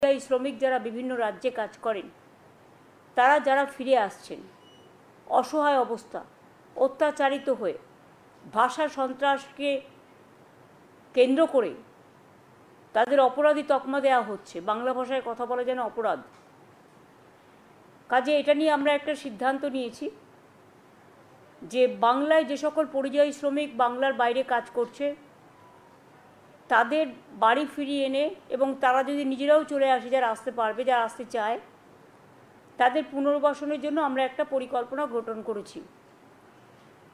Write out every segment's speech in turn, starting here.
পরিযায়ী শ্রমিক যারা বিভিন্ন রাজ্যে কাজ করেন, তারা যারা ফিরে আসছেন অসহায় অবস্থা, অত্যাচারিত হয়ে, ভাষা সন্ত্রাসকে কেন্দ্র করে তাদের অপরাধী তকমা দেওয়া হচ্ছে। বাংলা ভাষায় কথা বলা যেন অপরাধ। কাজে এটা নিয়ে আমরা একটা সিদ্ধান্ত নিয়েছি যে বাংলায় যে সকল পরিযায়ী শ্রমিক বাংলার বাইরে কাজ করছে তাদের বাড়ি ফিরিয়ে এনে এবং তারা যদি নিজেরাও চলে আসে, যারা আসতে পারবে, যারা আসতে চায়, তাদের পুনর্বাসনের জন্য আমরা একটা পরিকল্পনা গঠন করেছি।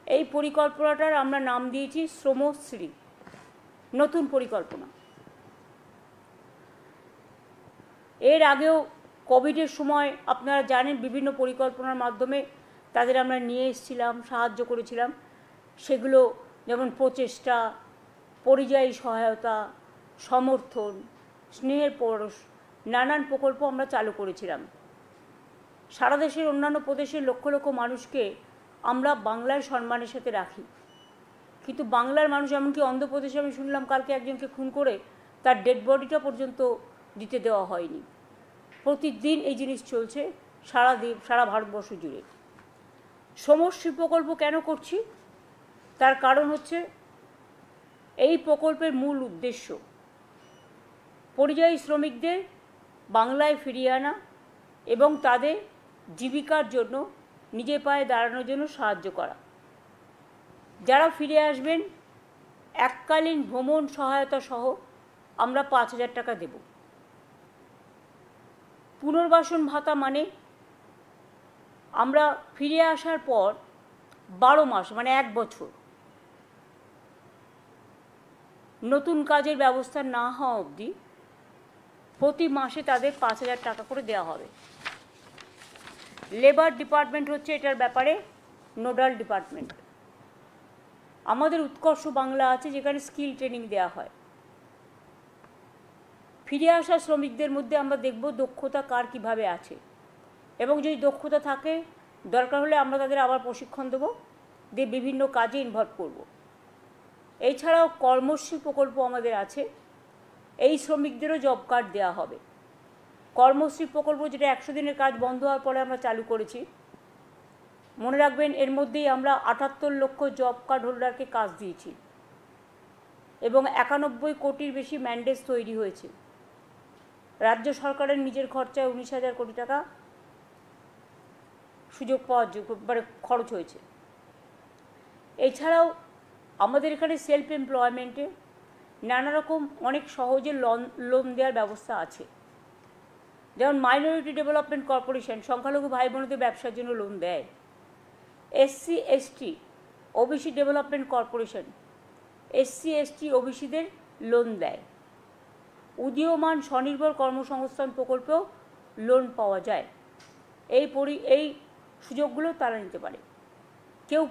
এই পরিকল্পনাটার আমরা নাম দিয়েছি শ্রমশ্রী, নতুন পরিকল্পনা। এর আগেও কোভিডের সময় আপনারা জানেন বিভিন্ন পরিকল্পনার মাধ্যমে তাদের আমরা নিয়ে এসেছিলাম, সাহায্য করেছিলাম। সেগুলো যেমন প্রচেষ্টা, পরিযায়ী সহায়তা, সমর্থন, স্নেহের পরশ, নানান প্রকল্প আমরা চালু করেছিলাম। সারা দেশের অন্যান্য প্রদেশের লক্ষ লক্ষ মানুষকে আমরা বাংলার সম্মানের সাথে রাখি, কিন্তু বাংলার মানুষ, এমনকি অন্ধ্রপ্রদেশে আমি শুনলাম কালকে একজনকে খুন করে তার ডেড বডিটা পর্যন্ত দিতে দেওয়া হয়নি। প্রতিদিন এই জিনিস চলছে সারা ভারতবর্ষ জুড়ে। শ্রমশ্রী প্রকল্প কেন করছি? তার কারণ হচ্ছে এই প্রকল্পের মূল উদ্দেশ্য পরিযায়ী শ্রমিকদের বাংলায় ফিরিয়ে আনা এবং তাদের জীবিকার জন্য, নিজের পায়ে দাঁড়ানোর জন্য সাহায্য করা। যারা ফিরে আসবেন এককালীন ভ্রমণ সহায়তা সহ আমরা 5,000 টাকা দেব। পুনর্বাসন ভাতা মানে আমরা ফিরে আসার পর 12 মাস মানে 1 বছর নতুন কাজের ব্যবস্থা না হওয়া অবধি প্রতি মাসে তাদের 5,000 টাকা করে দেওয়া হবে। লেবার ডিপার্টমেন্ট হচ্ছে এটার ব্যাপারে নোডাল ডিপার্টমেন্ট। আমাদের উৎকর্ষ বাংলা আছে যেখানে স্কিল ট্রেনিং দেওয়া হয়। ফিরে আসা শ্রমিকদের মধ্যে আমরা দেখব দক্ষতা কার কীভাবে আছে, এবং যদি দক্ষতা থাকে দরকার হলে আমরা তাদের আবার প্রশিক্ষণ দেবো, দিয়ে বিভিন্ন কাজে ইনভলভ করব। এছাড়াও কর্মশ্রী প্রকল্প আমাদের আছে, এই শ্রমিকদেরও জব কার্ড দেওয়া হবে। কর্মশ্রী প্রকল্প যেটা 100 দিনের কাজ বন্ধ হওয়ার পরে আমরা চালু করেছি। মনে রাখবেন এর মধ্যেই আমরা 78 লক্ষ জব কার্ড হোল্ডারকে কাজ দিয়েছি এবং 91 কোটির বেশি ম্যান্ডেট তৈরি হয়েছে। রাজ্য সরকারের নিজের খরচায় 19,000 কোটি টাকা সুযোগ পাওয়ার মানে খরচ হয়েছে। এছাড়াও আমাদের এখানে সেলফ এমপ্লয়মেন্টে নানা রকম অনেক সহজে লোন দেওয়ার ব্যবস্থা আছে। যেমন মাইনরিটি ডেভেলপমেন্ট কর্পোরেশন সংখ্যালঘু ভাই বোনদের ব্যবসার জন্য লোন দেয়। SC ST OBC development corporation SC ST ওবিসিদের লোন দেয়। উদীয়মান স্বনির্ভর কর্মসংস্থান প্রকল্পেও লোন পাওয়া যায়। এই সুযোগগুলো তারা নিতে পারে। কেউ